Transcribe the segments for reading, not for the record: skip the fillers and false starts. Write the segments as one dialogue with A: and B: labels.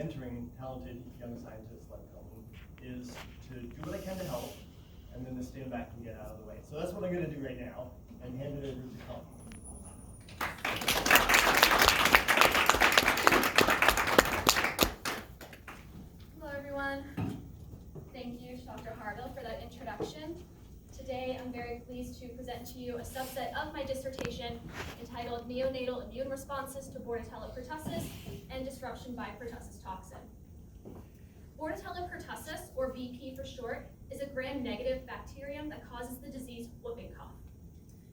A: mentoring talented young scientists like Colleen is to do what I can to help, and then to stand back and get out of the way. So that's what I'm going to do right now, and hand it over to Colleen.
B: Hello, everyone. Thank you, Dr. Harville, for that introduction. Today, I'm very pleased to present to you a subset of my dissertation entitled Neonatal Immune Responses to Bordetella pertussis and Disruption by Pertussis Toxin. Bordetella pertussis, or BP for short, is a gram-negative bacterium that causes the disease whooping cough.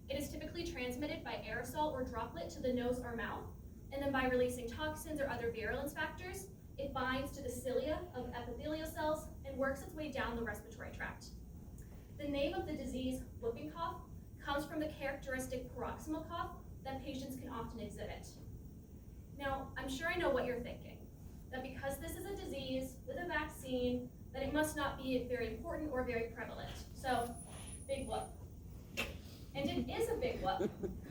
B: It is typically transmitted by aerosol or droplet to the nose or mouth, and then by releasing toxins or other virulence factors, it binds to the cilia of epithelial cells and works its way down the respiratory tract. The name of the disease, whooping cough, comes from the characteristic paroxysmal cough that patients can often exhibit. Now, I'm sure I know what you're thinking, that because this is a disease with a vaccine, that it must not be very important or very prevalent. So, big whoop. And it is a big whoop.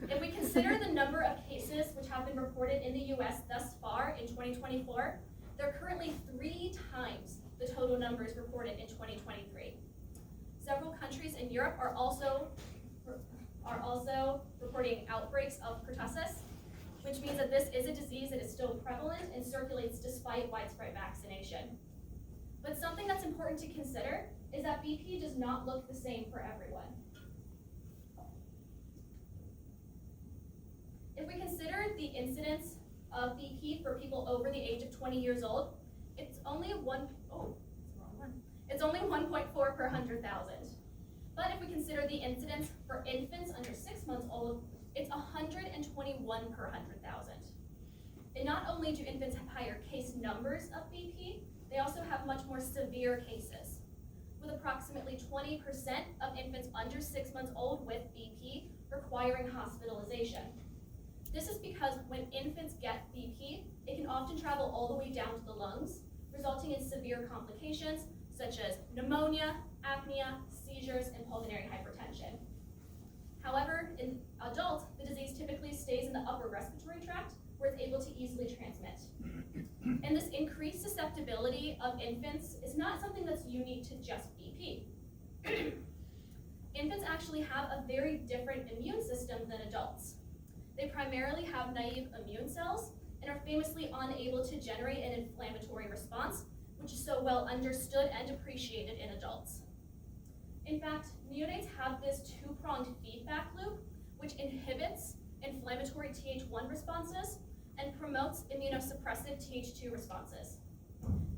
B: If we consider the number of cases which have been reported in the US thus far in 2024, they're currently 3 times the total numbers reported in 2023. Several countries in Europe are also reporting outbreaks of pertussis, which means that this is a disease that is still prevalent and circulates despite widespread vaccination. But something that's important to consider is that BP does not look the same for everyone. If we consider the incidence of BP for people over the age of 20 years old, it's only 1.4 per 100,000. But if we consider the incidence for infants under 6 months old, it's 121 per 100,000. And not only do infants have higher case numbers of BP, they also have much more severe cases, with approximately 20% of infants under 6 months old with BP requiring hospitalization. This is because when infants get BP, it can often travel all the way down to the lungs, resulting in severe complications such as pneumonia, apnea, seizures, and pulmonary hypertension. However, in adults, the disease typically stays in the upper respiratory tract, where it's able to easily transmit. And this increased susceptibility of infants is not something that's unique to just BP. Infants actually have a very different immune system than adults. They primarily have naive immune cells and are famously unable to generate an inflammatory response, which is so well understood and appreciated in adults. In fact, neonates have this 2-pronged feedback loop, which inhibits inflammatory Th1 responses and promotes immunosuppressive Th2 responses.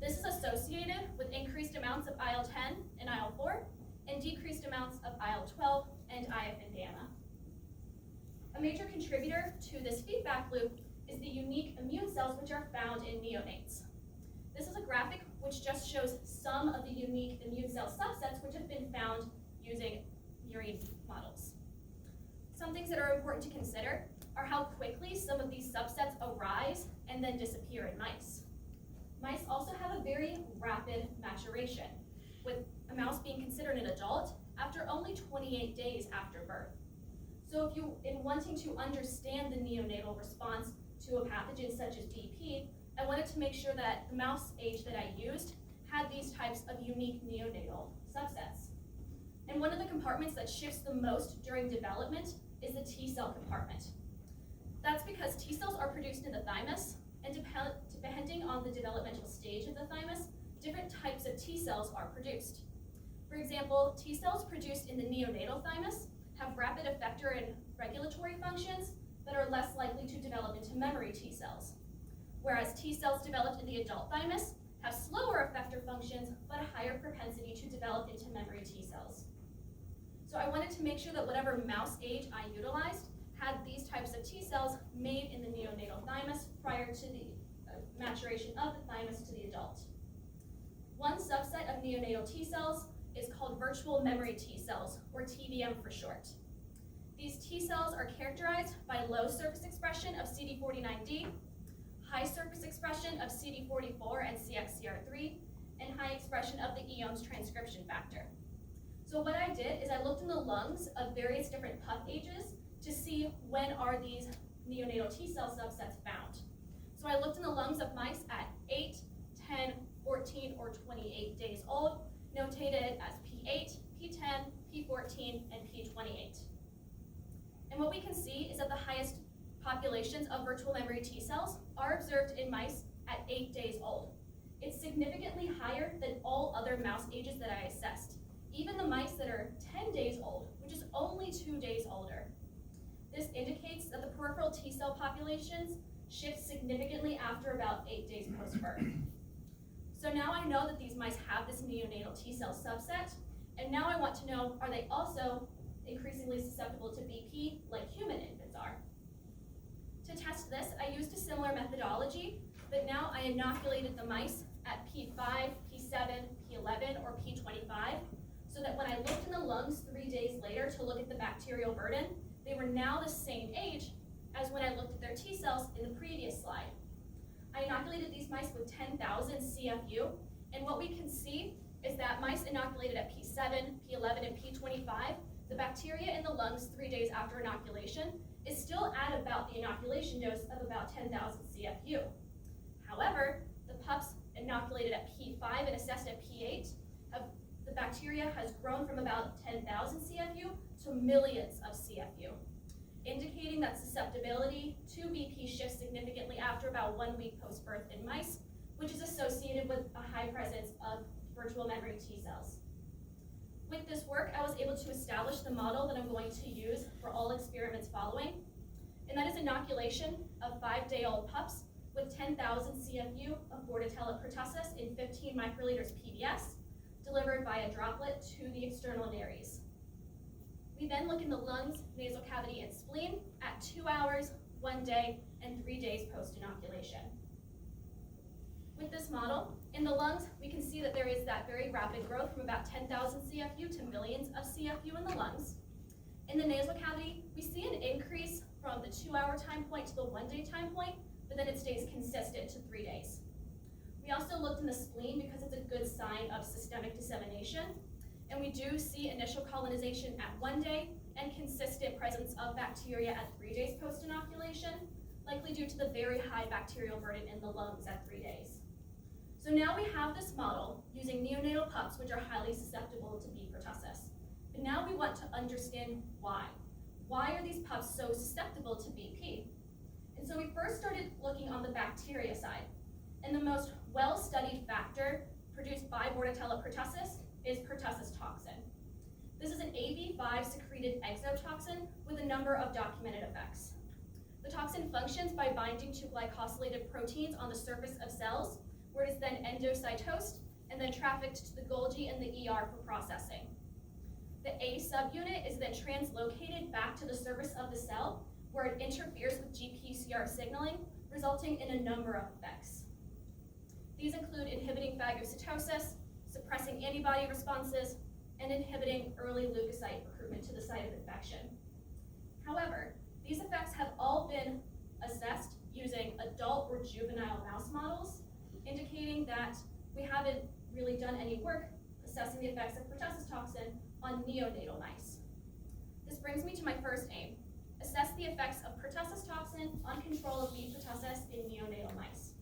B: This is associated with increased amounts of IL-10 and IL-4 and decreased amounts of IL-12 and IFN gamma. A major contributor to this feedback loop is the unique immune cells which are found in neonates. This is a graphic which just shows some of the unique immune cell subsets which have been found using murine models. Some things that are important to consider are how quickly some of these subsets arise and then disappear in mice. Mice also have a very rapid maturation, with a mouse being considered an adult after only 28 days after birth. So if you, in wanting to understand the neonatal response to a pathogen such as BP, I wanted to make sure that the mouse age that I used had these types of unique neonatal subsets. And one of the compartments that shifts the most during development is the T cell compartment. That's because T cells are produced in the thymus, and depending on the developmental stage of the thymus, different types of T cells are produced. For example, T cells produced in the neonatal thymus have rapid effector and regulatory functions that are less likely to develop into memory T cells, whereas T cells developed in the adult thymus have slower effector functions but a higher propensity to develop into memory T cells. So I wanted to make sure that whatever mouse age I utilized had these types of T cells made in the neonatal thymus prior to the maturation of the thymus to the adult. One subset of neonatal T cells is called virtual memory T cells, or TVM for short. These T cells are characterized by low surface expression of CD49D, high surface expression of CD44 and CXCR3, and high expression of the EOMS transcription factor. So what I did is I looked in the lungs of various different pup ages to see when are these neonatal T cell subsets found. So I looked in the lungs of mice at 8, presence of virtual memory T cells are observed in mice at 8 days old. It's significantly higher than all other mouse ages that I assessed, even the mice that are 10 days old, which is only 2 days older. This indicates that the peripheral T cell populations shift significantly after about 8 days post-birth. So now I know that these mice have this neonatal T cell subset, and now I want to know, are they also increasingly susceptible to BP like human infants are? To test this, I used a similar methodology, but now I inoculated the mice at P5, P7, P11, or P25, so that when I looked in the lungs 3 days later to look at the bacterial burden, they were now the same age as when I looked at their T cells in the previous slide. I inoculated these mice with 10,000 CFU, and what we can see is that mice inoculated at P7, P11, and P25, the bacteria in the lungs 3 days after inoculation is still at about the inoculation dose of about 10,000 CFU. However, the pups inoculated at P5 and assessed at P8, the bacteria has grown from about 10,000 CFU to millions of CFU, indicating that susceptibility to BP shifts significantly after about 1 week post-birth in mice, which is associated with a high presence of virtual memory T cells. With this work, I was able to establish the model that I'm going to use for all experiments following, and that is inoculation of 5-day-old pups with 10,000 CFU of Bordetella pertussis in 15 microliters PBS, delivered by a droplet to the external nares. We then look in the lungs, nasal cavity, and spleen at 2 hours, 1 day, and 3 days post-inoculation. With this model, in the lungs, we can see that there is that very rapid growth from about 10,000 CFU to millions of CFU in the lungs. In the nasal cavity, we see an increase from the 2-hour time point to the 1-day time point, but then it stays consistent to 3 days. We also looked in the spleen because it's a good sign of systemic dissemination, and we do see initial colonization at 1 day and consistent presence of bacteria at 3 days post-inoculation, likely due to the very high bacterial burden in the lungs at 3 days. So now we have this model using neonatal pups, which are highly susceptible to B. pertussis. But now we want to understand why. Why are these pups so susceptible to BP? And so we first started looking on the bacteria side. And the most well-studied factor produced by Bordetella pertussis is pertussis toxin. This is an AB5 secreted exotoxin with a number of documented effects. The toxin functions by binding to glycosylated proteins on the surface of cells, where it is then endocytosed and then trafficked to the Golgi and the ER for processing. The A subunit is then translocated back to the surface of the cell, where it interferes with GPCR signaling, resulting in a number of effects. These include inhibiting phagocytosis, suppressing antibody responses, and inhibiting early leukocyte recruitment to the site of infection. However, these effects have all been assessed using adult or juvenile mouse models, indicating that we haven't really done any work assessing the effects of pertussis toxin on neonatal mice. This brings me to my first aim: assess the effects of pertussis toxin on control of B. pertussis in neonatal mice.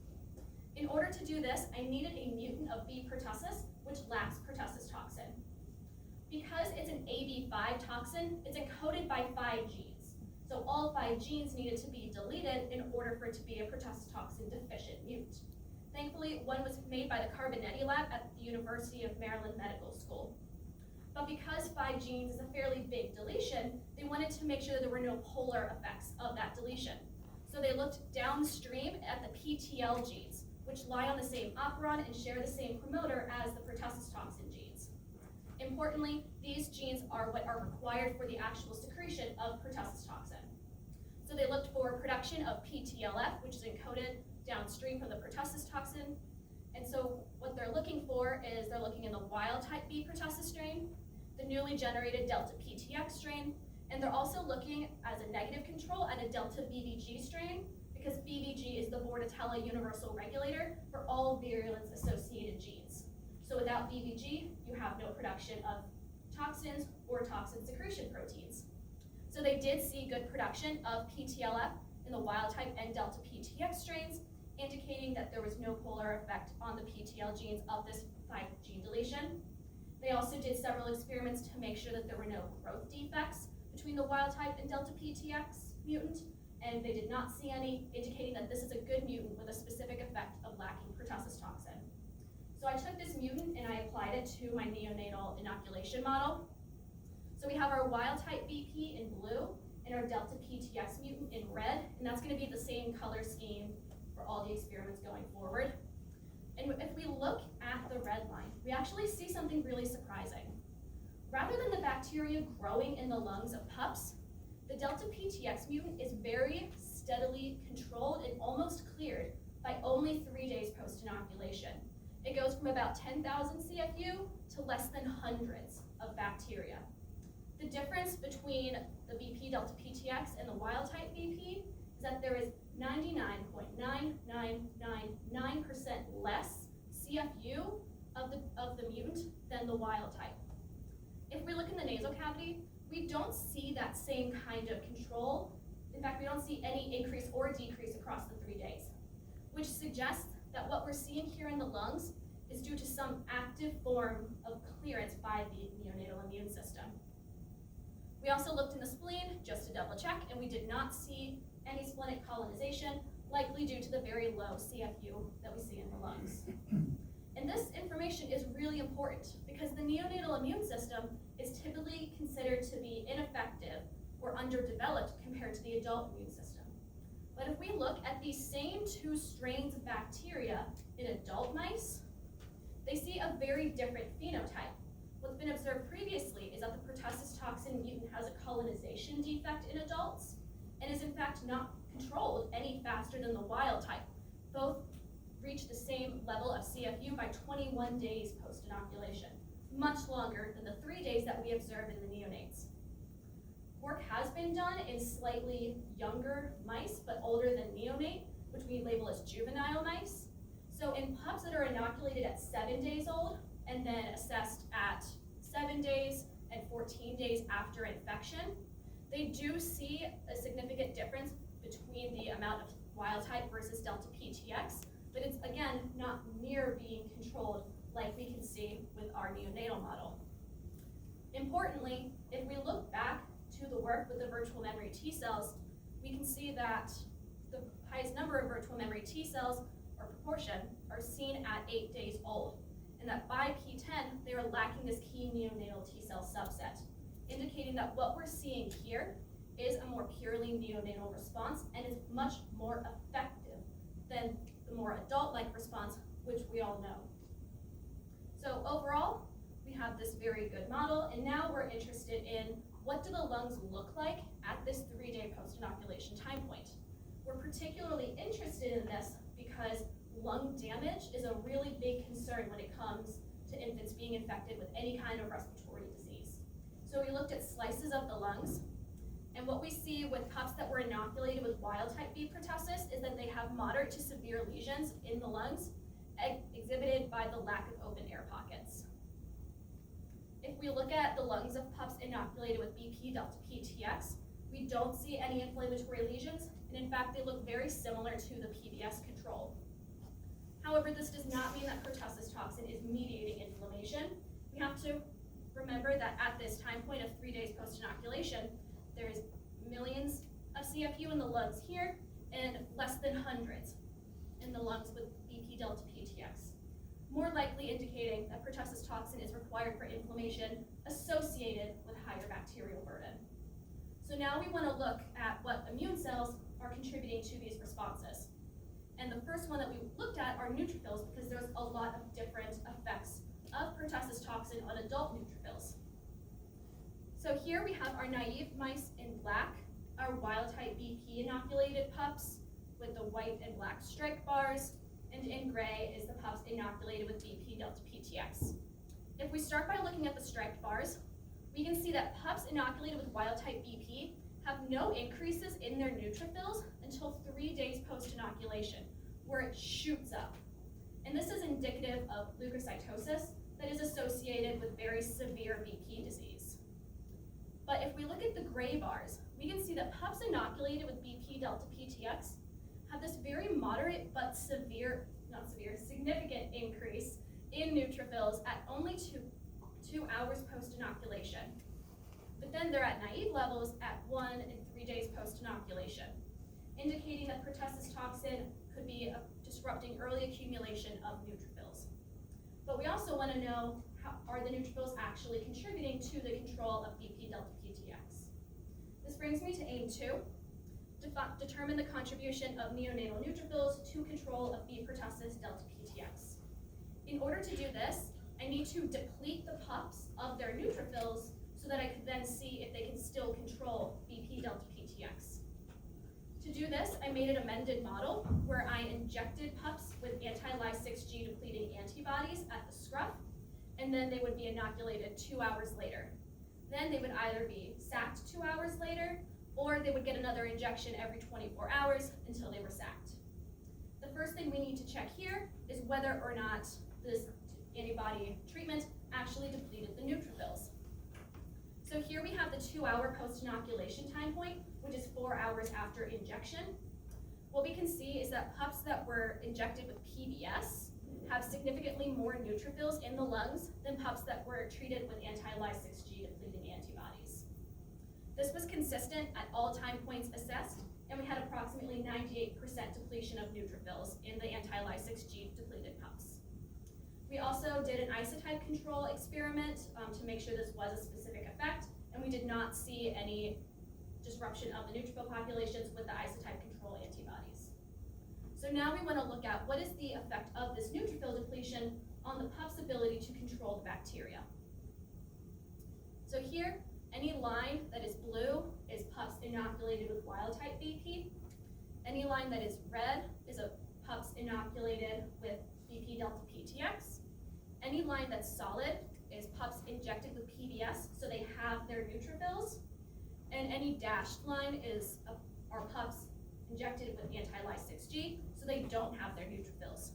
B: In order to do this, I needed a mutant of B. pertussis, which lacks pertussis toxin. Because it's an AB5 toxin, it's encoded by 5 genes. So all 5 genes needed to be deleted in order for it to be a pertussis toxin deficient mutant. Thankfully, one was made by the Carbonetti lab at the University of Maryland Medical School. But because 5 genes is a fairly big deletion, they wanted to make sure that there were no polar effects of that deletion. So they looked downstream at the PTL genes, which lie on the same operon and share the same promoter as the pertussis toxin genes. Importantly, these genes are what are required for the actual secretion of pertussis toxin. So they looked for production of PTLF, which is encoded downstream from the pertussis toxin. And so what they're looking for is they're looking in the wild type B. pertussis strain, the newly generated delta PTX strain, and they're also looking as a negative control at a delta BVG strain, because BVG is the Bordetella universal regulator for all virulence associated genes. So without BVG, you have no production of toxins or toxin secretion proteins. So they did see good production of PTLF in the wild type and delta PTX strains, indicating that there was no polar effect on the PTL genes of this 5 gene deletion. They also did several experiments to make sure that there were no growth defects between the wild type and delta PTX mutant, and they did not see any, indicating that this is a good mutant with a specific effect of lacking pertussis toxin. So I took this mutant and I applied it to my neonatal inoculation model. So we have our wild-type BP in blue and our delta PTX mutant in red, and that's going to be the same color scheme for all the experiments going forward. And if we look at the red line, we actually see something really surprising. Rather than the bacteria growing in the lungs of pups, the delta PTX mutant is very steadily controlled and almost cleared by only 3 days post-inoculation. It goes from about 10,000 CFU to less than hundreds of bacteria. The difference between the BP delta PTX and the wild-type BP is that there is 99.9999% less CFU of the mutant than the wild-type. If we look in the nasal cavity, we don't see that same kind of control. In fact, we don't see any increase or decrease across the 3 days, which suggests that what we're seeing here in the lungs is due to some active form of clearance by the neonatal immune system. We also looked in the spleen just to double check, and we did not see any splenic colonization, likely due to the very low CFU that we see in the lungs. And this information is really important because the neonatal immune system is typically considered to be ineffective or underdeveloped compared to the adult immune system. But if we look at these same 2 strains of bacteria in adult mice, they see a very different phenotype. What's been observed previously is that the pertussis toxin mutant has a colonization defect in adults and is in fact not controlled any faster than the wild type. Both reach the same level of CFU by 21 days post-inoculation, much longer than the 3 days that we observed in the neonates. Work has been done in slightly younger mice, but older than neonate, which we label as juvenile mice. So in pups that are inoculated at 7 days old, and then assessed at 7 days and 14 days after infection, they do see a significant difference between the amount of wild type versus delta PTX, but it's again not near being controlled like we can see with our neonatal model. Importantly, if we look back to the work with the virtual memory T cells, we can see that the highest number of virtual memory T cells, or proportion, are seen at 8 days old, and that by P10, they are lacking this key neonatal T cell subset, indicating that what we're seeing here is a more purely neonatal response and is much more effective than the more adult-like response, which we all know. So overall, we have this very good model, and now we're interested in what do the lungs look like at this 3-day post-inoculation time point. We're particularly interested in this because lung damage is a really big concern when it comes to infants being infected with any kind of respiratory disease. So we looked at slices of the lungs, and what we see with pups that were inoculated with wild-type B pertussis is that they have moderate to severe lesions in the lungs, exhibited by the lack of open air pockets. If we look at the lungs of pups inoculated with BP delta PTX, we don't see any inflammatory lesions, and in fact, they look very similar to the PBS control. However, this does not mean that pertussis toxin is mediating inflammation. We have to remember that at this time point of 3 days post-inoculation, there is millions of CFU in the lungs here and less than hundreds in the lungs with BP delta PTX, more likely indicating that pertussis toxin is required for inflammation associated with higher bacterial burden. So now we want to look at what immune cells are contributing to these responses. And the first one that we looked at are neutrophils, because there's a lot of different effects of pertussis toxin on adult neutrophils. So here we have our naive mice in black, our wild-type BP inoculated pups with the white and black strike bars, and in gray is the pups inoculated with BP delta PTX. If we start by looking at the striped bars, we can see that pups inoculated with wild-type BP have no increases in their neutrophils until 3 days post-inoculation, where it shoots up. And this is indicative of leukocytosis that is associated with very severe BP disease. But if we look at the gray bars, we can see that pups inoculated with BP delta PTX have this very moderate but significant increase in neutrophils at only two hours post-inoculation. But then they're at naive levels at 1 and 3 days post-inoculation. indicating that pertussis toxin could be disrupting early accumulation of neutrophils. But we also want to know, are the neutrophils actually contributing to the control of BP delta PTX? This brings me to aim 2, determine the contribution of neonatal neutrophils to control of B pertussis delta PTX. In order to do this, I need to deplete the pups of their neutrophils so that I could then see if they can still control BP delta PTX. To do this, I made an amended model where I injected pups with anti-Lys6G depleting antibodies at the scruff, and then they would be inoculated 2 hours later. Then they would either be sacked 2 hours later, or they would get another injection every 24 hours until they were sacked. The first thing we need to check here is whether or not this antibody treatment actually depleted the neutrophils. So here we have the 2-hour post-inoculation time point, which is 4 hours after injection. What we can see is that pups that were injected with PBS have significantly more neutrophils in the lungs than pups that were treated with anti-Lys6G depleting antibodies. This was consistent at all time points assessed, and we had approximately 98% depletion of neutrophils in the anti-Lys6G depleted pups. We also did an isotype control experiment to make sure this was a specific effect, and we did not see any disruption of the neutrophil populations with the isotype control antibodies. So now we want to look at what is the effect of this neutrophil depletion on the pup's ability to control the bacteria. So here, any line that is blue is pups inoculated with wild-type BP. Any line that is red is a pups inoculated with BP delta PTX. Any line that's solid is pups injected with PBS, so they have their neutrophils. And any dashed line are pups injected with anti-Lys6G, so they don't have their neutrophils.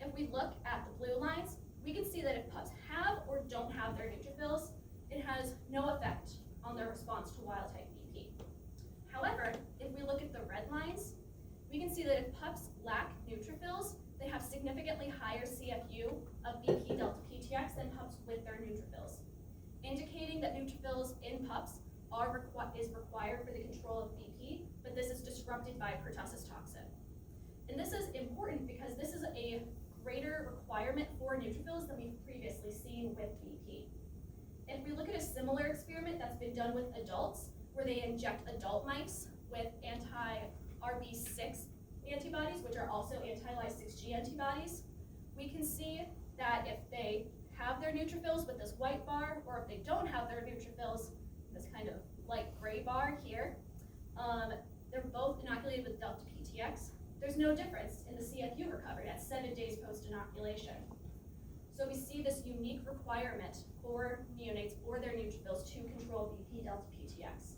B: If we look at the blue lines, we can see that if pups have or don't have their neutrophils, it has no effect on their response to wild-type BP. However, if we look at the red lines, we can see that if pups lack neutrophils, they have significantly higher CFU of BP delta PTX than pups with their neutrophils, indicating that neutrophils in pups is required for the control of BP, but this is disrupted by pertussis toxin. And this is important because this is a greater requirement for neutrophils than we've previously seen with BP. If we look at a similar experiment that's been done with adults, where they inject adult mice with anti-RB6 antibodies, which are also anti-Lys6G antibodies, we can see that if they have their neutrophils with this white bar, or if they don't have their neutrophils, this kind of light gray bar here, they're both inoculated with delta PTX. There's no difference in the CFU recovery at 7 days post-inoculation. So we see this unique requirement for neonates for their neutrophils to control BP delta PTX.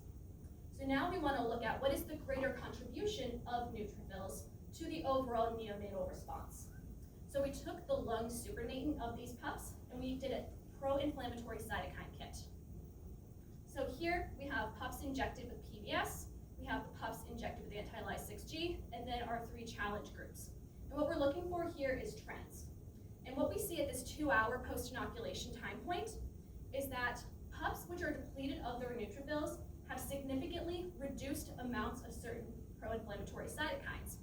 B: So now we want to look at what is the greater contribution of neutrophils to the overall neonatal response. So we took the lung supernatant of these pups and we did a pro-inflammatory cytokine kit. So here we have pups injected with PBS, we have the pups injected with anti-Lys6G, and then our 3 challenge groups. And what we're looking for here is trends. And what we see at this 2-hour post-inoculation time point is that pups which are depleted of their neutrophils have significantly reduced amounts of certain pro-inflammatory cytokines,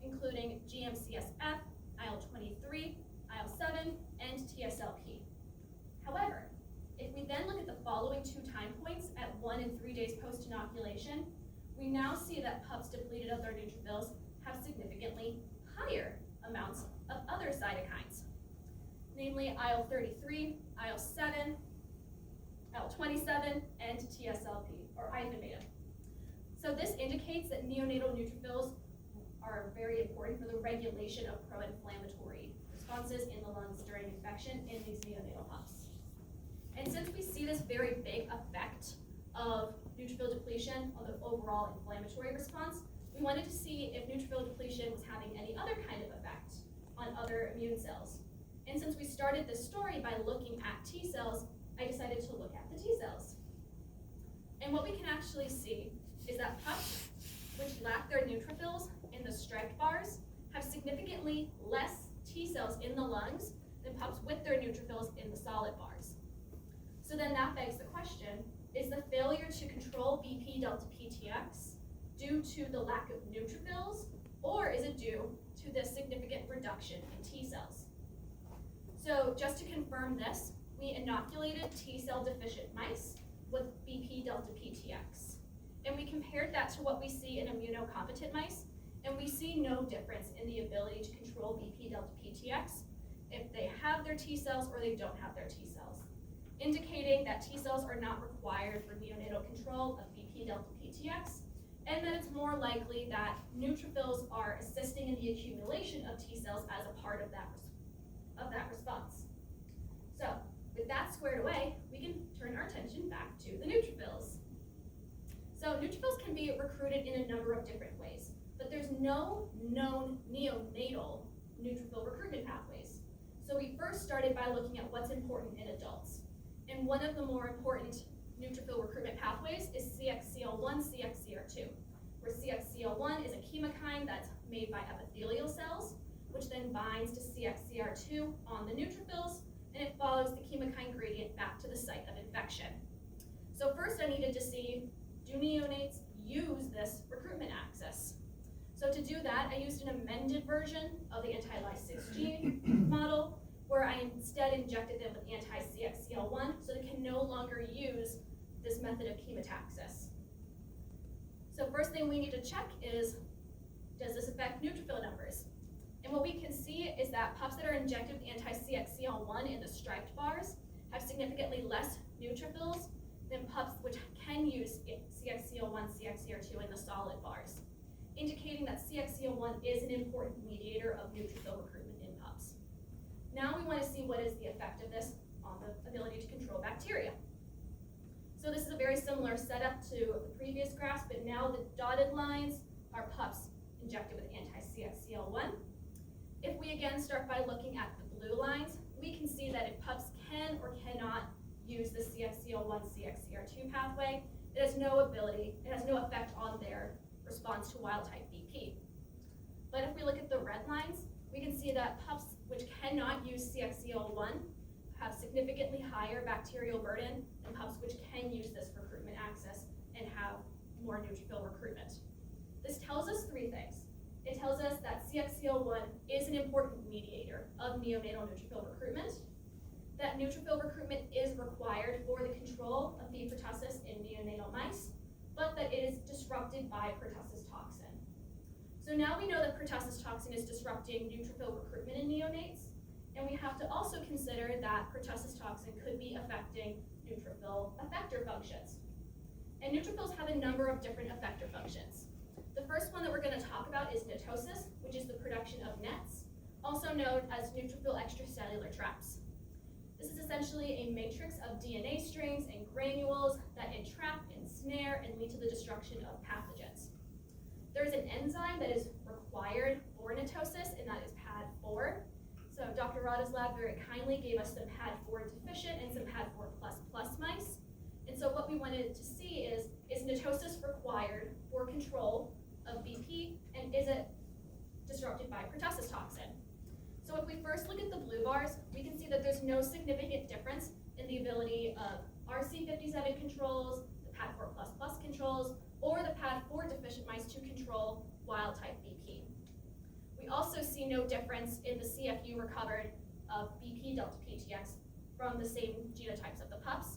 B: including GM-CSF, IL-23, IL-7, and TSLP. However, if we then look at the following 2 time points at 1 and 3 days post-inoculation, we now see that pups depleted of their neutrophils have significantly higher amounts of other cytokines, namely IL-33, IL-7, IL-27, and TSLP, or IFN beta. So this indicates that neonatal neutrophils are very important for the regulation of pro-inflammatory responses in the lungs during infection in these neonatal pups. And since we see this very big effect of neutrophil depletion on the overall inflammatory response, we wanted to see if neutrophil depletion was having any other kind of effect on other immune cells. And since we started this story by looking at T cells, I decided to look at the T cells. And what we can actually see is that pups which lack their neutrophils in the striped bars have significantly less T cells in the lungs than pups with their neutrophils in the solid bars. So then that begs the question, is the failure to control BP delta PTX due to the lack of neutrophils, or is it due to this significant reduction in T cells? So just to confirm this, we inoculated T cell deficient mice with BP delta PTX. And we compared that to what we see in immunocompetent mice, and we see no difference in the ability to control BP delta PTX if they have their T cells or they don't have their T cells, indicating that T cells are not required for neonatal control of BP delta PTX, and that it's more likely that neutrophils are assisting in the accumulation of T cells as a part of that response. So, with that squared away, we can turn our attention back to the neutrophils. So neutrophils can be recruited in a number of different ways, but there's no known neonatal neutrophil recruitment pathways. So we first started by looking at what's important in adults. And one of the more important neutrophil recruitment pathways is CXCL1, CXCR2, where CXCL1 is a chemokine that's made by epithelial cells, which then binds to CXCR2 on the neutrophils, and it follows the chemokine gradient back to the site of infection. So first I needed to see, do neonates use this recruitment axis? So to do that, I used an amended version of the anti-Lys6 gene model, where I instead injected them with anti-CXCL1, so they can no longer use this method of chemotaxis. So first thing we need to check is, does this affect neutrophil numbers? And what we can see is that pups that are injected with anti-CXCL1 in the striped bars have significantly less neutrophils than pups which can use CXCL1, CXCR2 in the solid bars, indicating that CXCL1 is an important mediator of neutrophil recruitment in pups. Now we want to see what is the effect of this on the ability to control bacteria. So this is a very similar setup to the previous graphs, but now the dotted lines are pups injected with anti-CXCL1. If we again start by looking at the blue lines, we can see that if pups can or cannot use the CXCL1, CXCR2 pathway, it has no effect on their response to wild-type BP. But if we look at the red lines, we can see that pups which cannot use CXCL1 have significantly higher bacterial burden than pups which can use this recruitment axis and have more neutrophil recruitment. This tells us three things. It tells us that CXCL1 is an important mediator of neonatal neutrophil recruitment, that neutrophil recruitment is required for the control of B. pertussis in neonatal mice, but that it is disrupted by pertussis toxin. So now we know that pertussis toxin is disrupting neutrophil recruitment in neonates, and we have to also consider that pertussis toxin could be affecting neutrophil effector functions. And neutrophils have a number of different effector functions. The first one that we're going to talk about is netosis, which is the production of nets, also known as neutrophil extracellular traps. This is essentially a matrix of DNA strings and granules that entrap, ensnare, and lead to the destruction of pathogens. There's an enzyme that is required for netosis, and that is PAD4. So Dr. Rada's lab very kindly gave us some PAD4 deficient and some PAD4++ mice. And so what we wanted to see is netosis required for control of BP, and is it disrupted by pertussis toxin? So if we first look at the blue bars, we can see that there's no significant difference in the ability of RC57 controls, the PAD4++ controls, or the PAD4 deficient mice to control wild-type BP. We also see no difference in the CFU recovered of BP delta PTX from the same genotypes of the pups.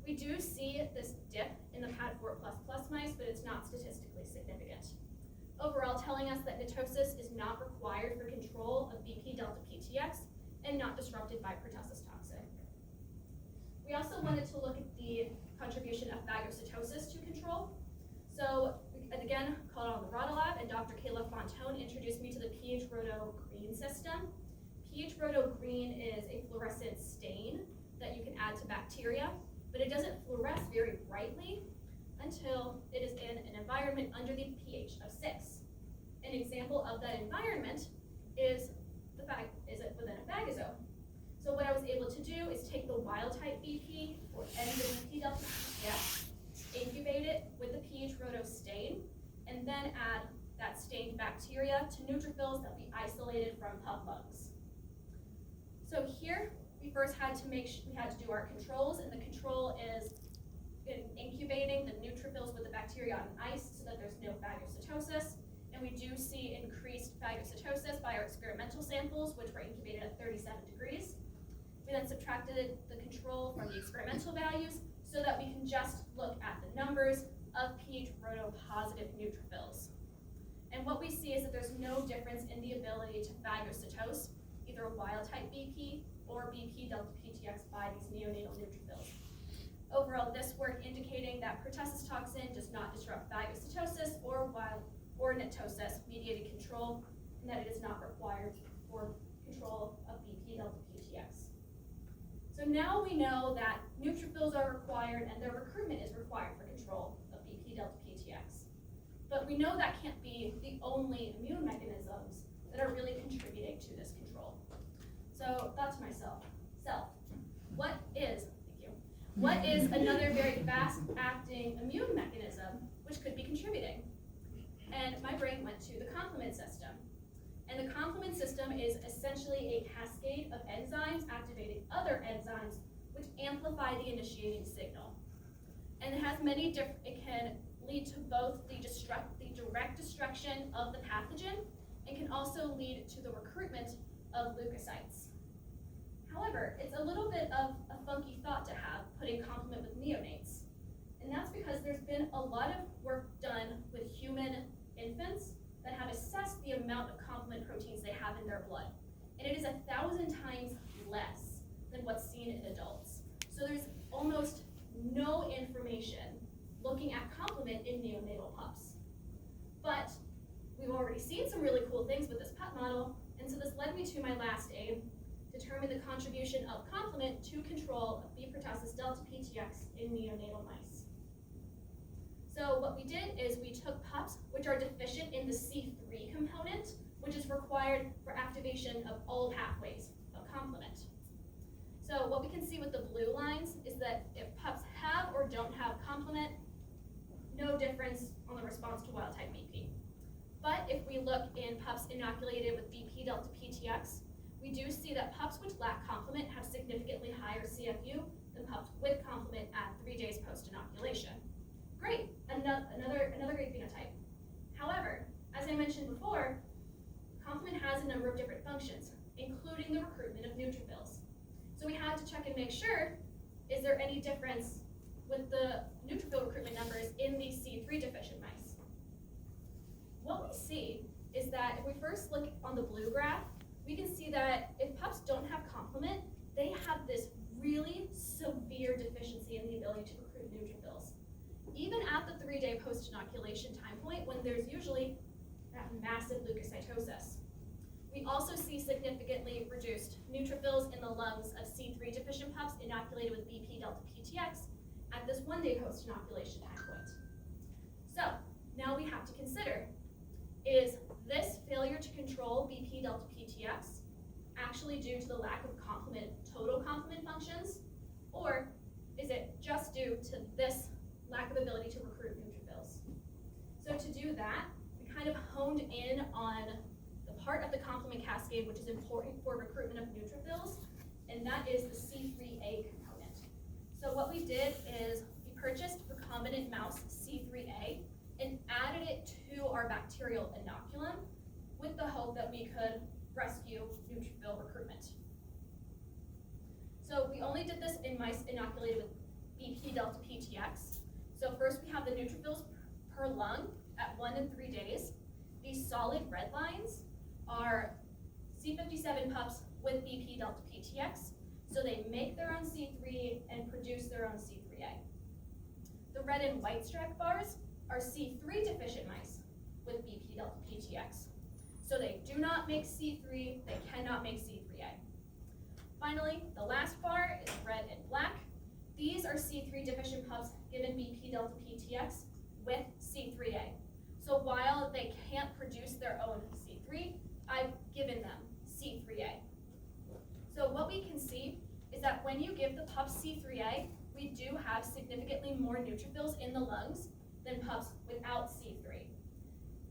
B: We do see this dip in the PAD4++ mice, but it's not statistically significant. Overall, telling us that netosis is not required for control of BP delta PTX and not disrupted by pertussis toxin. We also wanted to look at the contribution of phagocytosis to control. So, again, called on the Rada lab, and Dr. Kayla Fontone introduced me to the pH Roto green system. pH Roto green is a fluorescent stain that you can add to bacteria, but it doesn't fluoresce very brightly until it is in an environment under the pH of 6. An example of that environment is it within a phagosome. So what I was able to do is take the wild-type BP, or N the BP delta PTX, incubate it with the pH Roto stain, and then add that stained bacteria to neutrophils that we isolated from pup lungs. So here we first had to do our controls, and the control is incubating the neutrophils with the bacteria on ice so that there's no phagocytosis. And we do see increased phagocytosis by our experimental samples, which were incubated at 37 degrees. We then subtracted the control from the experimental values so that we can just look at the numbers of pH roto-positive neutrophils. And what we see is that there's no difference in the ability to phagocytose either wild-type BP or BP delta PTX by these neonatal neutrophils. Overall, this work indicating that pertussis toxin does not disrupt phagocytosis or netosis mediated control, and that it is not required for control of BP delta PTX. So now we know that neutrophils are required and their recruitment is required for control of BP delta PTX. But we know that can't be the only immune mechanisms that are really contributing to this control. So thought to myself, what is another very fast-acting immune mechanism which could be contributing? And my brain went to the complement system. And the complement system is essentially a cascade of enzymes activating other enzymes which amplify the initiating signal. And it has many different, it can lead to both the direct destruction of the pathogen and can also lead to the recruitment of leukocytes. However, it's a little bit of a funky thought to have, putting complement with neonates. And that's because there's been a lot of work done with human infants that have assessed the amount of complement proteins they have in their blood. And it is 1,000 times less than what's seen in adults. So there's almost no information looking at complement in neonatal pups. But we've already seen some really cool things with this pup model, and so this led me to my last aim, determine the contribution of complement to control of B. pertussis delta PTX in neonatal mice. So what we did is we took pups which are deficient in the C3 component, which is required for activation of all pathways of complement. So what we can see with the blue lines is that if pups have or don't have complement, no difference on the response to wild-type BP. But if we look in pups inoculated with BP delta PTX, we do see that pups which lack complement have significantly higher CFU than pups with complement at 3 days post-inoculation. Great, another great phenotype. However, as I mentioned before, complement has a number of different functions, including the recruitment of neutrophils. So we had to check and make sure, is there any difference with the neutrophil recruitment numbers in these C3 deficient mice? What we see is that if we first look on the blue graph, we can see that if pups don't have complement, they have this really severe deficiency in the ability to recruit neutrophils. Even at the 3-day post-inoculation time point, when there's usually that massive leukocytosis. We also see significantly reduced neutrophils in the lungs of C3 deficient pups inoculated with BP delta PTX at this 1-day post-inoculation time point. So now we have to consider, is this failure to control BP delta PTX actually due to the lack of complement, total complement functions, or is it just due to this lack of ability to recruit neutrophils? So to do that, we kind of honed in on the part of the complement cascade which is important for recruitment of neutrophils, and that is the C3A component. So what we did is we purchased recombinant mouse C3A and added it to our bacterial inoculum with the hope that we could rescue neutrophil recruitment. So we only did this in mice inoculated with BP delta PTX. So first we have the neutrophils per lung at 1 and 3 days. These solid red lines are C57 pups with BP delta PTX. So they make their own C3 and produce their own C3A. The red and white striped bars are C3 deficient mice with BP delta PTX. So they do not make C3, they cannot make C3A. Finally, the last bar is red and black. These are C3 deficient pups given BP delta PTX with C3A. So while they can't produce their own C3, I've given them C3A. So what we can see is that when you give the pups C3A, we do have significantly more neutrophils in the lungs than pups without C3.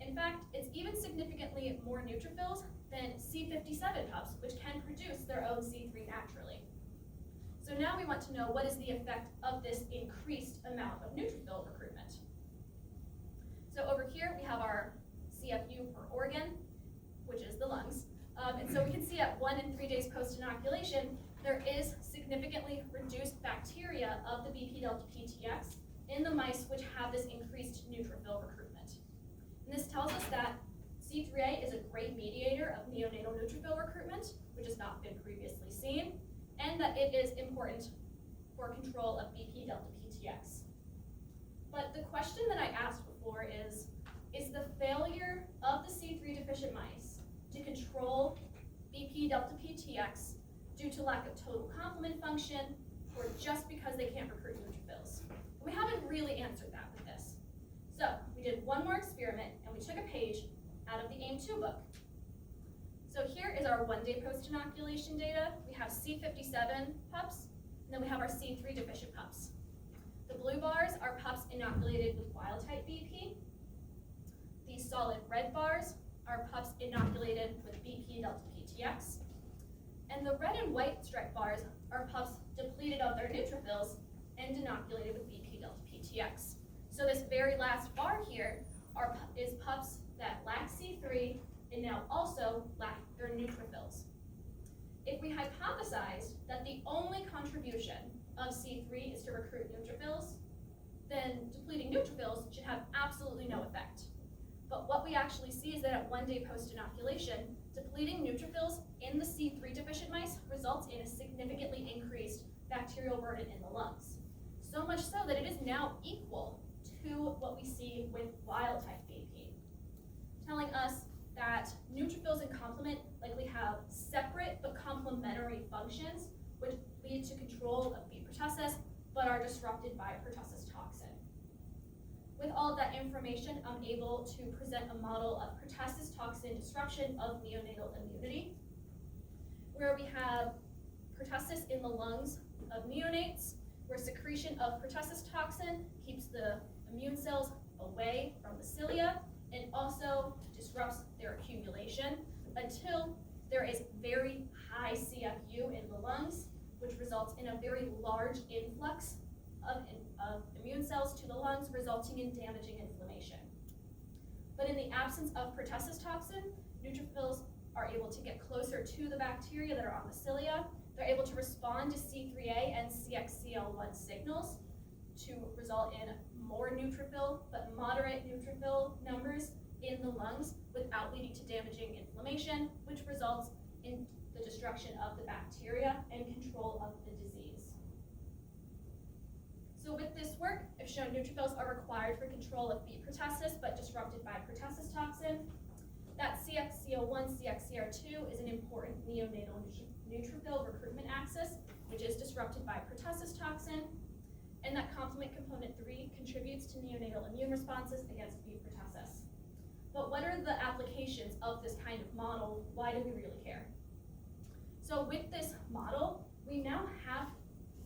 B: In fact, it's even significantly more neutrophils than C57 pups, which can produce their own C3 naturally. So now we want to know what is the effect of this increased amount of neutrophil recruitment. So over here we have our CFU per organ, which is the lungs. And so we can see at 1 and 3 days post-inoculation, there is significantly reduced bacteria of the BP delta PTX in the mice which have this increased neutrophil recruitment. And this tells us that C3A is a great mediator of neonatal neutrophil recruitment, which has not been previously seen, and that it is important for control of BP delta PTX. But the question that I asked before is the failure of the C3 deficient mice to control BP delta PTX due to lack of total complement function, or just because they can't recruit neutrophils? And we haven't really answered that with this. So we did one more experiment, and we took a page out of the AIM-2 book. So here is our 1 day post-inoculation data. We have C57 pups, and then we have our C3 deficient pups. The blue bars are pups inoculated with wild-type BP. The solid red bars are pups inoculated with BP delta PTX. And the red and white striped bars are pups depleted of their neutrophils and inoculated with BP delta PTX. So this very last bar here is pups that lack C3 and now also lack their neutrophils. If we hypothesized that the only contribution of C3 is to recruit neutrophils, then depleting neutrophils should have absolutely no effect. But what we actually see is that at 1 day post-inoculation, depleting neutrophils in the C3 deficient mice results in a significantly increased bacterial burden in the lungs. So much so that it is now equal to what we see with wild-type BP, telling us that neutrophils and complement likely have separate but complementary functions, which lead to control of B pertussis, but are disrupted by pertussis toxin. With all of that information, I'm able to present a model of pertussis toxin disruption of neonatal immunity, where we have pertussis in the lungs of neonates, where secretion of pertussis toxin keeps the immune cells away from the cilia and also disrupts their accumulation until there is very high CFU in the lungs, which results in a very large influx of immune cells to the lungs, resulting in damaging inflammation. But in the absence of pertussis toxin, neutrophils are able to get closer to the bacteria that are on the cilia. They're able to respond to C3A and CXCL1 signals to result in more neutrophil, but moderate neutrophil numbers in the lungs without leading to damaging inflammation, which results in the destruction of the bacteria and control of the disease. So with this work, I've shown neutrophils are required for control of B pertussis, but disrupted by pertussis toxin. That CXCL1, CXCR2 is an important neonatal neutrophil recruitment axis, which is disrupted by pertussis toxin. And that complement component 3 contributes to neonatal immune responses against B pertussis. But what are the applications of this kind of model? Why do we really care? So with this model, we now have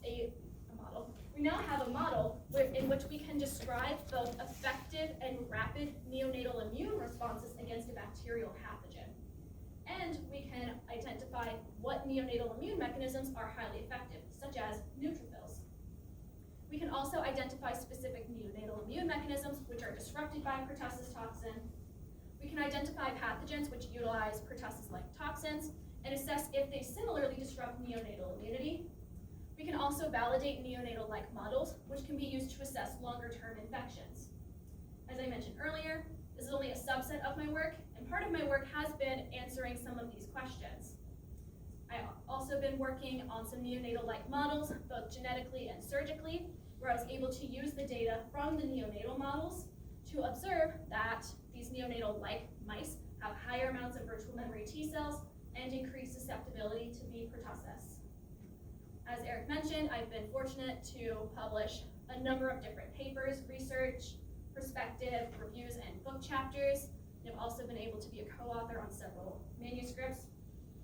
B: a model in which we can describe both effective and rapid neonatal immune responses against a bacterial pathogen. And we can identify what neonatal immune mechanisms are highly effective, such as neutrophils. We can also identify specific neonatal immune mechanisms which are disrupted by pertussis toxin. We can identify pathogens which utilize pertussis-like toxins and assess if they similarly disrupt neonatal immunity. We can also validate neonatal-like models, which can be used to assess longer-term infections. As I mentioned earlier, this is only a subset of my work, and part of my work has been answering some of these questions. I've also been working on some neonatal-like models, both genetically and surgically, where I was able to use the data from the neonatal models to observe that these neonatal-like mice have higher amounts of virtual memory T cells and increased susceptibility to B pertussis. As Eric mentioned, I've been fortunate to publish a number of different papers, research, perspective, reviews, and book chapters. And I've also been able to be a co-author on several manuscripts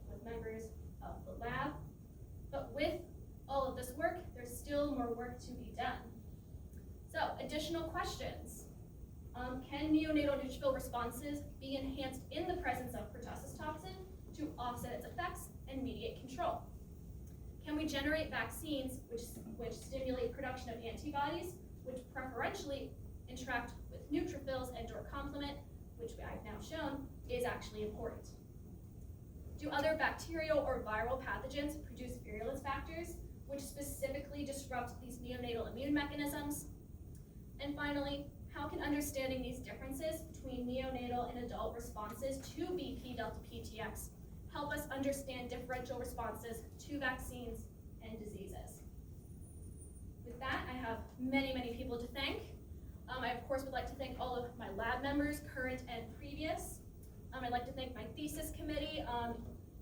B: with members of the lab. But with all of this work, there's still more work to be done. So, additional questions. Can neonatal neutrophil responses be enhanced in the presence of pertussis toxin to offset its effects and mediate control? Can we we generate vaccines which stimulate production of antibodies, which preferentially interact with neutrophils and/or complement, which I've now shown is actually important. Do other bacterial or viral pathogens produce virulence factors, which specifically disrupt these neonatal immune mechanisms? And finally, how can understanding these differences between neonatal and adult responses to BP delta PTX help us understand differential responses to vaccines and diseases? With that, I have many, many people to thank. I, of course, would like to thank all of my lab members, current and previous. I'd like to thank my thesis committee,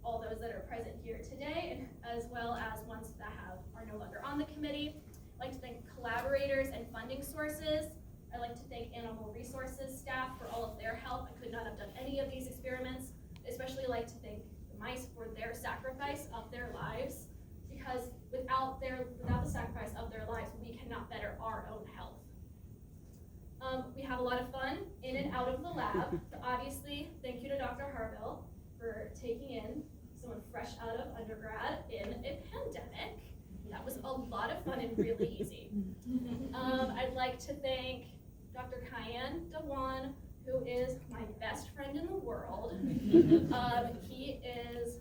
B: all those that are present here today, and as well as ones that are no longer on the committee. I'd like to thank collaborators and funding sources. I'd like to thank animal resources staff for all of their help. I could not have done any of these experiments. I'd especially like to thank the mice for their sacrifice of their lives, because without the sacrifice of their lives, we cannot better our own health. We have a lot of fun in and out of the lab. So obviously, thank you to Dr. Harville for taking in someone fresh out of undergrad in a pandemic. That was a lot of fun and really easy. I'd like to thank Dr. Kyan Dewan, who is my best friend in the world. He is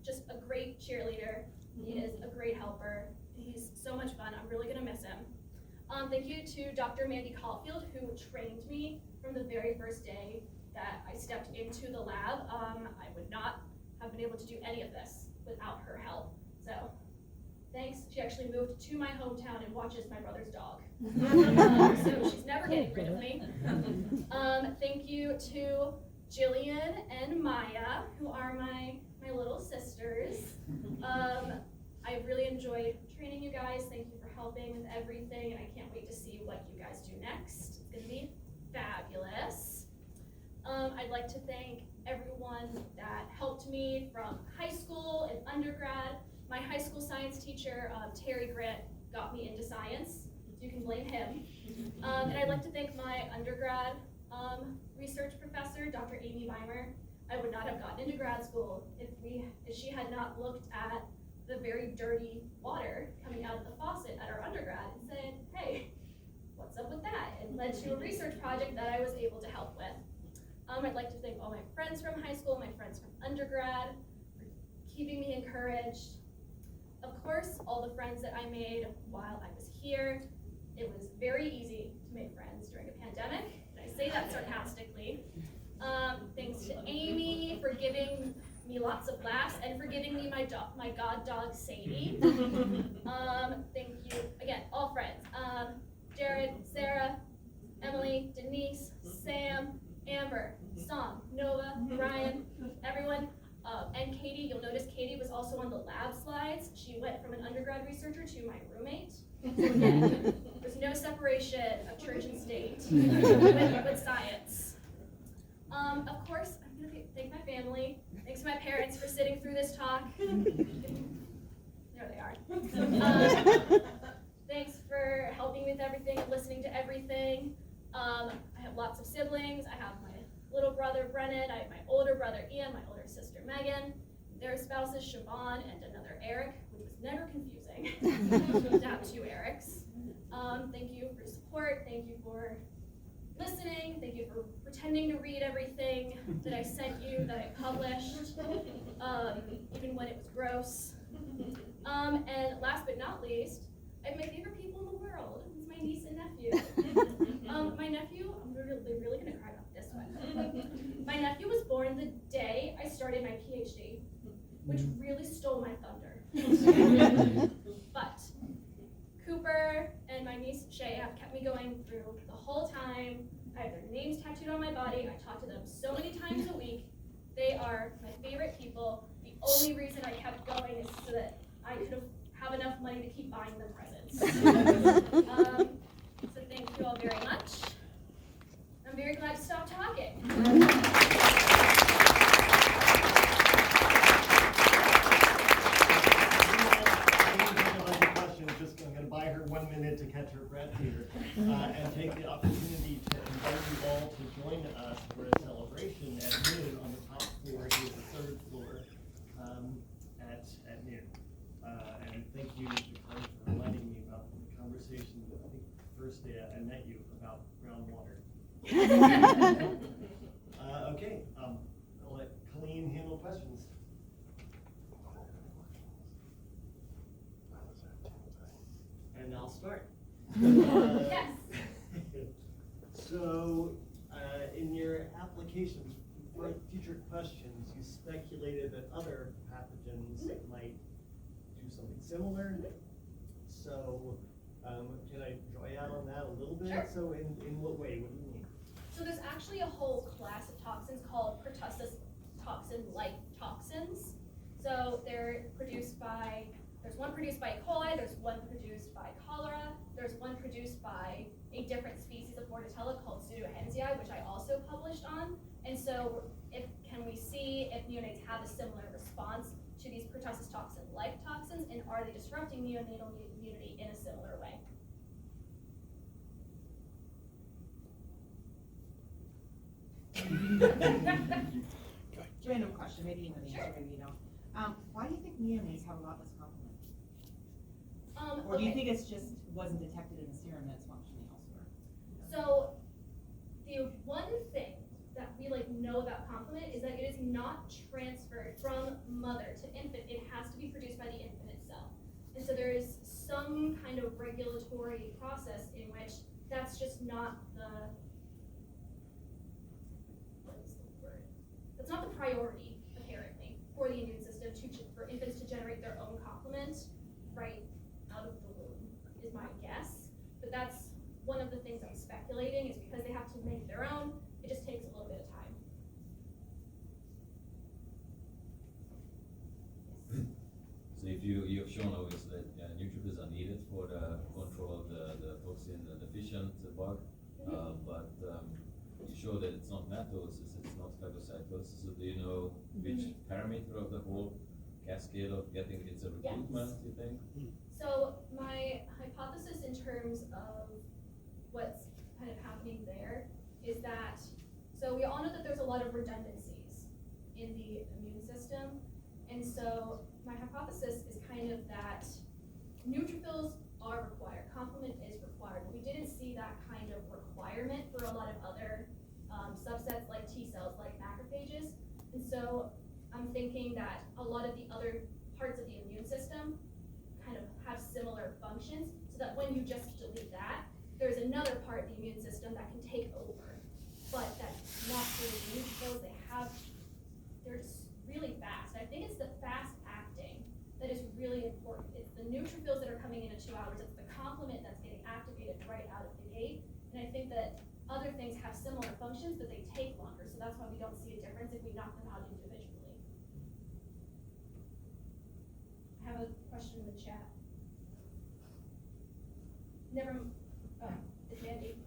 B: just a great cheerleader. He is a great helper. He's so much fun. I'm really gonna miss him. Thank you to Dr. Mandy Caulfield, who trained me from the very first day that I stepped into the lab. I would not have been able to do any of this without her help. So thanks. She actually moved to my hometown and watches my brother's dog. So she's never getting rid of me. Thank you to Jillian and Maya, who are my little sisters. I really enjoyed training you guys. Thank you for helping with everything, and I can't wait to see what you guys do next. It's gonna be fabulous. I'd like to thank everyone that helped me from high school and undergrad. My high school science teacher, Terry Grant, got me into science. You can blame him. And I'd like to thank my undergrad research professor, Dr. Amy Weimer. I would not have gotten into grad school if she had not looked at the very dirty water coming out of the faucet at our undergrad and said, hey, what's up with that? It led to a research project that I was able to help with. I'd like to thank all my friends from high school, my friends from undergrad, for keeping me encouraged. Of course, all the friends that I made while I was here. It was very easy to make friends during a pandemic, and I say that sarcastically. Thanks to Amy for giving me lots of laughs and for giving me my god dog Sadie. Thank you again, all friends. Jared, Sarah, Emily, Denise, Sam, Amber, Song, Nova, Ryan, everyone, and Katie. You'll notice Katie was also on the lab slides. She went from an undergrad researcher to my roommate. So again, there's no separation of church and state with science. Of course, I'm going to thank my family. Thanks to my parents for sitting through this talk. There they are. Thanks for helping with everything and listening to everything. I have lots of siblings. I have my little brother, Brennan. I have my older brother, Ian, my older sister, Megan. Their spouses, Siobhan and another Eric, which was never confusing to have two Erics. Thank you for your support. Thank you for listening. Thank you for pretending to read everything that I sent you, that I published, even when it was gross. And last but not least, I have my favorite people in the world. It's my niece and nephew. My nephew, I'm really gonna cry about this one. My nephew was born the day I started my PhD, which really stole my thunder. But Cooper and my niece Shay have kept me going through the whole time. I have their names tattooed on my body. I talk to them so many times a week. They are my favorite people. The only reason I kept going is so that I could have enough money to keep buying them presents. So thank you all very much. I'm very glad to stop talking.
A: I'm going to buy her 1 minute to catch her breath here and take the opportunity to invite you all to join us for a celebration at noon on the top floor. Here's the third floor at noon. And Okay, I'll let Colleen handle questions. And I'll start.
B: Yes.
A: So, in your applications for future questions, you speculated that other pathogens might do something similar. So, can I draw you out on that a little bit?
B: Sure.
A: So, in what way? What do you mean?
B: So there's actually a whole class of toxins called pertussis toxin-like toxins. So there's one produced by E. coli, there's one produced by cholera, there's one produced by a different species of Bordetella called Pseudohensii, which I also published on. And so can we see if neonates have a similar response to these pertussis toxin-like toxins, and are they disrupting neonatal immunity in a similar way?
C: Random question, maybe you know the answer, maybe you don't. Why do you think neonates have a lot less complement? Or do you think it's just wasn't detected in the serum that's functioning elsewhere?
B: So the one thing that we know about complement is that it is not transferred from mother to infant. It has to be produced by the infant itself. And so there is some kind of regulatory process in which that's just not that's not the priority, apparently, for the immune system for infants to generate their own complement right out of the womb, is my guess. But that's one of the things I'm speculating, is because they have to make their own, it just takes a little bit of time.
D: So if you've shown always that neutrophils are needed for the control of the toxin deficient bug, but you show that it's not mitosis, it's not phagocytosis. So do you know which parameter of the whole cascade of getting it's a recruitment, you think?
B: So my hypothesis in terms of what's kind of happening there is that, so we all know that there's a lot of redundancies in the immune system. And so my hypothesis is kind of that neutrophils are required, complement is required. We didn't see that kind of requirement for a lot of other subsets like T cells, like macrophages. And so I'm thinking that a lot of the other parts of the immune system kind of have similar functions, so that when you just delete that, there's another part of the immune system that can take over. But that's not really neutrophils. They're just really fast. I think it's the fast acting that is really important. It's the neutrophils that are coming in at 2 hours. It's the complement that's getting activated right out of the gate. And I think that other things have similar functions, but they take longer. So that's why we don't see a difference if we knock them out individually. I have a question in the chat. It's Mandy.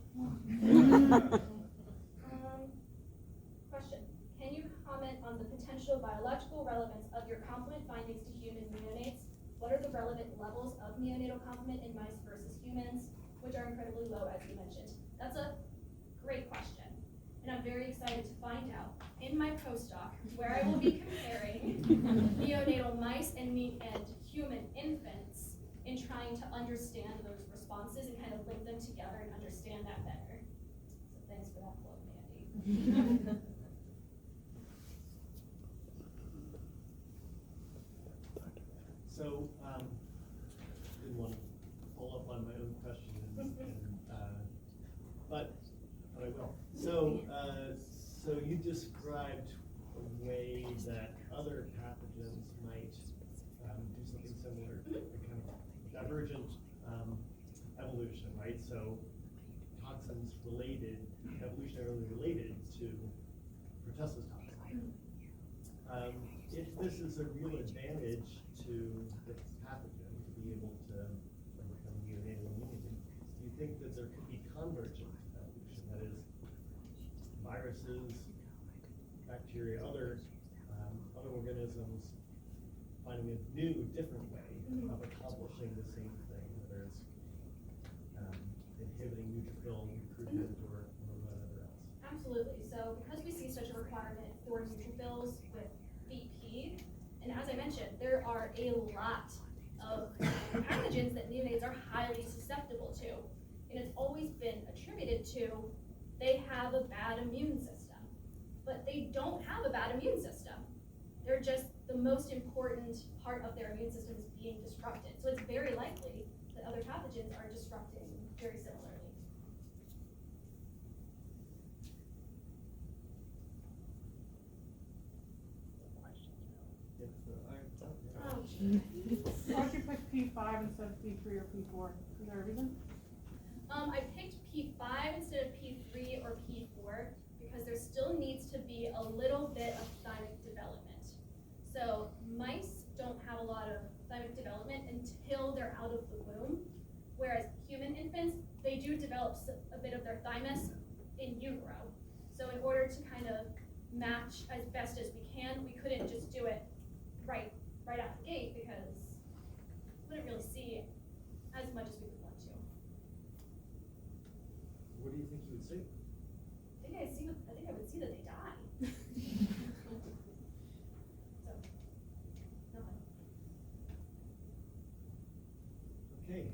B: Question. Can you comment on the potential biological relevance of your complement findings to human neonates? What are the relevant levels of neonatal complement in mice versus humans, which are incredibly low, as you mentioned? That's a great question, and I'm very excited to find out in my postdoc, where I will be comparing neonatal mice and human infants in trying to understand those responses and kind of link them together and understand that better. So thanks for that plug, Mandy.
A: So, didn't want to follow up on my own question, but I will. So, so you described a way that other pathogens might do something similar, a kind of divergent evolution, right? So, toxins evolutionarily related to pertussis toxin. If this is a real advantage to the pathogen to be able to overcome neonatal immunity, do you think that there could be convergent evolution? That is, viruses, bacteria, other organisms finding a new, different way of accomplishing the same thing, whether it's inhibiting neutrophil recruitment or whatever else.
B: Absolutely. So because we see such a requirement for neutrophils with BP, and as I mentioned, there are a lot of pathogens that neonates are highly susceptible to, and it's always been attributed to they have a bad immune system. But they don't have a bad immune system. They're just, the most important part of their immune system is being disrupted. So it's very likely that other pathogens are disrupting very similarly.
A: If there aren't,
E: Why'd you pick P5 instead of P3 or P4? Is there a reason?
B: I picked P5 instead of P3 or P4 because there still needs to be a little bit of thymic development. So mice don't have a lot of thymic development until they're out of the womb, whereas human infants, they do develop a bit of their thymus in utero. So in order to kind of match as best as we can, we couldn't just do it right out the gate because we wouldn't really see as much as we would want to.
A: what do you think you would see?
B: I think I would see that they die. So, nothing.
A: Okay,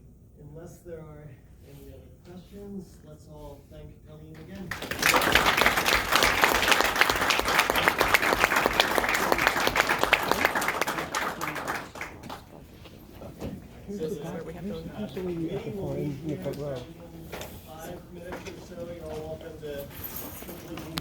A: unless there are any other questions, let's all thank Colleen again.
F: Here's the part, here's the way you get the phone in the front row.
A: 5 minutes or so, you're all welcome to quickly